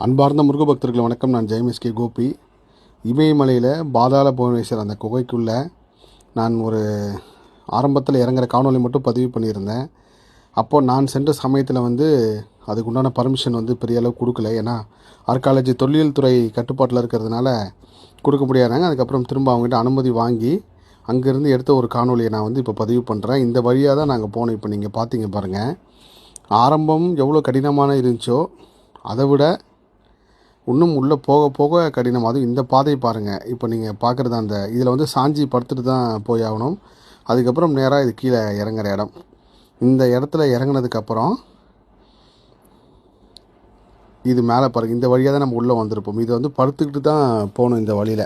அன்பார்ந்த முருக பக்தர்கள் வணக்கம். நான் ஜெயமிஸ்கே கோபி. இமயமலையில் பாதாள புவனேஸ்வர் அந்த குகைக்குள்ளே நான் ஒரு ஆரம்பத்தில் இறங்குற காணொலி மட்டும் பதிவு பண்ணியிருந்தேன். அப்போது நான் சென்ற சமயத்தில் அதுக்கு உண்டான பர்மிஷன் பெரிய அளவு கொடுக்கல. ஏன்னா ஆர்காலஜி தொல்லியல் துறை கட்டுப்பாட்டில் இருக்கிறதுனால கொடுக்க முடியாதாங்க. அதுக்கப்புறம் திரும்ப அவங்ககிட்ட அனுமதி வாங்கி அங்கேருந்து எடுத்த ஒரு காணொலியை நான் இப்போ பதிவு பண்ணுறேன். இந்த வழியாக தான் நாங்கள் போனோம். இப்போ நீங்கள் பார்த்தீங்க பாருங்கள். ஆரம்பம் எவ்வளோ கடினமான இருந்துச்சோ அதை விட இன்னும் உள்ளே போக போக கடினம். அதுவும் இந்த பாதை பாருங்கள். இப்போ நீங்கள் பார்க்குறது அந்த இதில் சாஞ்சி படுத்துட்டு தான் போய் ஆகணும். அதுக்கப்புறம் நேராக இது கீழே இறங்குற இடம். இந்த இடத்துல இறங்கினதுக்கப்புறம் இது மேலே பாருங்கள். இந்த வழியாக தான் நம்ம உள்ளே வந்திருப்போம். இது படுத்துக்கிட்டு தான் போகணும் இந்த வழியில்.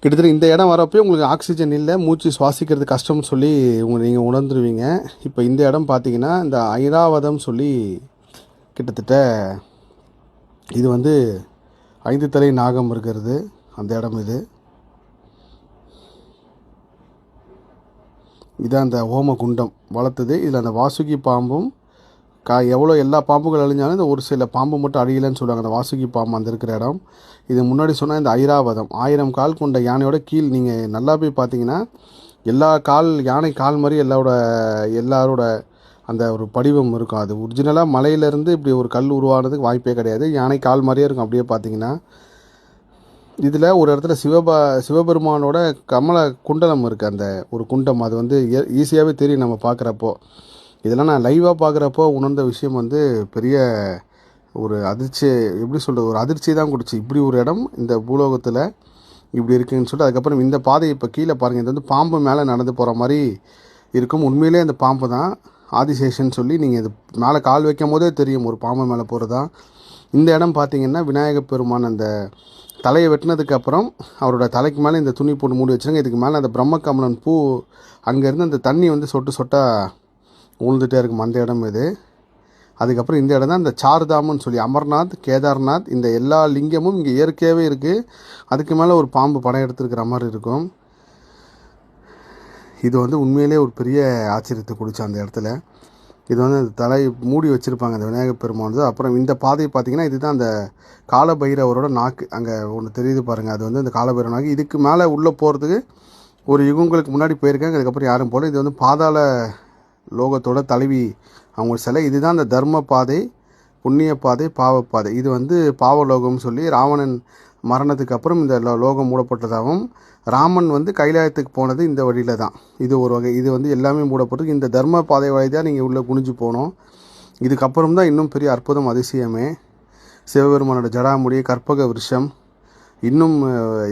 கிட்டத்தட்ட இந்த இடம் வரப்போ உங்களுக்கு ஆக்சிஜன் இல்லை, மூச்சு சுவாசிக்கிறது கஷ்டம்னு சொல்லி நீங்கள் உணர்ந்துருவீங்க. இப்போ இந்த இடம் பார்த்தீங்கன்னா இந்த ஐராவதம் சொல்லி கிட்டத்தட்ட இது 5 தலை நாகம் இருக்கிறது அந்த இடம். இதான் அந்த ஓம குண்டம் வளர்த்தது. இதில் அந்த வாசுகி பாம்பும் எவ்வளோ எல்லா பாம்புகள் அழிஞ்சாலும் இந்த ஒரு சில பாம்பு மட்டும் அழியலைன்னு சொல்லுவாங்க. அந்த வாசுகி பாம்பு அந்த இருக்கிற இடம். இது முன்னாடி சொன்னால் இந்த ஐராவதம் 1000 கால் கொண்ட யானையோட கீழ் நீங்கள் நல்லா போய் பார்த்தீங்கன்னா எல்லா யானை கால் மாதிரி எல்லாரோட அந்த ஒரு படிவம் இருக்கும். அது ஒரிஜினலாக மலையிலேருந்து இப்படி ஒரு கல் உருவானதுக்கு வாய்ப்பே கிடையாது. யானை கால் மாதிரியே இருக்கும். அப்படியே பார்த்தீங்கன்னா இதில் ஒரு இடத்துல சிவபெருமானோட கமல குண்டலம் இருக்குது. அந்த ஒரு குண்டம் அது ஈஸியாகவே தெரியும் நம்ம பார்க்குறப்போ. இதெல்லாம் நான் லைவாக பார்க்குறப்போ உணர்ந்த விஷயம் பெரிய ஒரு அதிர்ச்சி, எப்படி சொல்கிறது, ஒரு அதிர்ச்சி தான் கொடுச்சு. இப்படி ஒரு இடம் இந்த பூலோகத்தில் இப்படி இருக்குதுன்னு சொல்லிட்டு. அதுக்கப்புறம் இந்த பாதை இப்போ கீழே பாருங்கள். இது பாம்பு மேலே நடந்து போகிற மாதிரி இருக்கும். உண்மையிலே அந்த பாம்பு தான் ஆதிசேஷன் சொல்லி நீங்கள் இது மேலே கால் வைக்கும் போதே தெரியும் ஒரு பாம்பு மேலே போகிறதா. இந்த இடம் பார்த்திங்கன்னா விநாயகப் பெருமான் அந்த தலையை வெட்டினதுக்கப்புறம் அவரோட தலைக்கு மேலே இந்த துணி போட்டு மூடி வச்சுருங்க. இதுக்கு மேலே அந்த பிரம்மகமலன் பூ அங்கேருந்து அந்த தண்ணி சொட்டு சொட்டாக உழுந்துகிட்டே இருக்கும் அந்த இடம் இது. அதுக்கப்புறம் இந்த இடம் தான் இந்த சார்தாமன்னு சொல்லி அமர்நாத், கேதார்நாத் இந்த எல்லா லிங்கமும் இங்கே இயற்கையாகவே இருக்குது. அதுக்கு மேலே ஒரு பாம்பு படம் எடுத்துருக்கிற மாதிரி இருக்கும். இது உண்மையிலே ஒரு பெரிய ஆச்சரியத்தை கொடுச்சு அந்த இடத்துல. இது அந்த தலை மூடி வச்சுருப்பாங்க அந்த விநாயகப் பெருமான். அப்புறம் இந்த பாதையை பார்த்திங்கன்னா இதுதான் அந்த காலபைரவரோட நாக்கு. அங்கே ஒன்று தெரியுது பாருங்கள். அது அந்த காலபைரவ நாக்கு. இதுக்கு மேலே உள்ளே போகிறதுக்கு ஒரு யுகங்களுக்கு முன்னாடி போயிருக்காங்க. அதுக்கப்புறம் யாரும் போல. இது பாதாள லோகத்தோட தலைவி அவங்க சிலை. இதுதான் அந்த தர்ம பாதை, புண்ணிய பாதை, பாவப்பாதை. இது பாவலோகம்னு சொல்லி ராவணன் மரணத்துக்கு அப்புறம் இந்த லோகம் மூடப்பட்டதாகவும், ராமன் கைலாயத்துக்கு போனது இந்த வழியில் தான். இது ஒரு வகை. இது எல்லாமே மூடப்பட்டு இந்த தர்ம பாதை வழி தான் நீங்கள் உள்ளே குனிஞ்சு போகணும். இதுக்கப்புறம் தான் இன்னும் பெரிய அற்புதம், அதிசயமே. சிவபெருமானோட ஜடாமுடி, கற்பக விருஷம், இன்னும்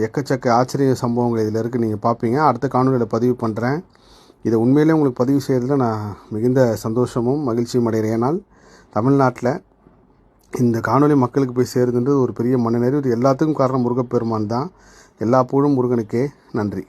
எக்கச்சக்க ஆச்சரிய சம்பவங்கள் இதில் இருக்குது. நீங்கள் பார்ப்பீங்க. அடுத்த காணொலியில் பதிவு பண்ணுறேன். இதை உண்மையிலே உங்களுக்கு பதிவு செய்கிறதுல நான் மிகுந்த சந்தோஷமும் மகிழ்ச்சியும் அடைகிறேன். ஏன்னால் தமிழ்நாட்டில் இந்த காணொலி மக்களுக்கு போய் சேருதுன்றது ஒரு பெரிய மனநிறைவு. இது எல்லாத்துக்கும் காரணம் முருகப்பெருமான் தான். எல்லா புகழும் முருகனுக்கே. நன்றி.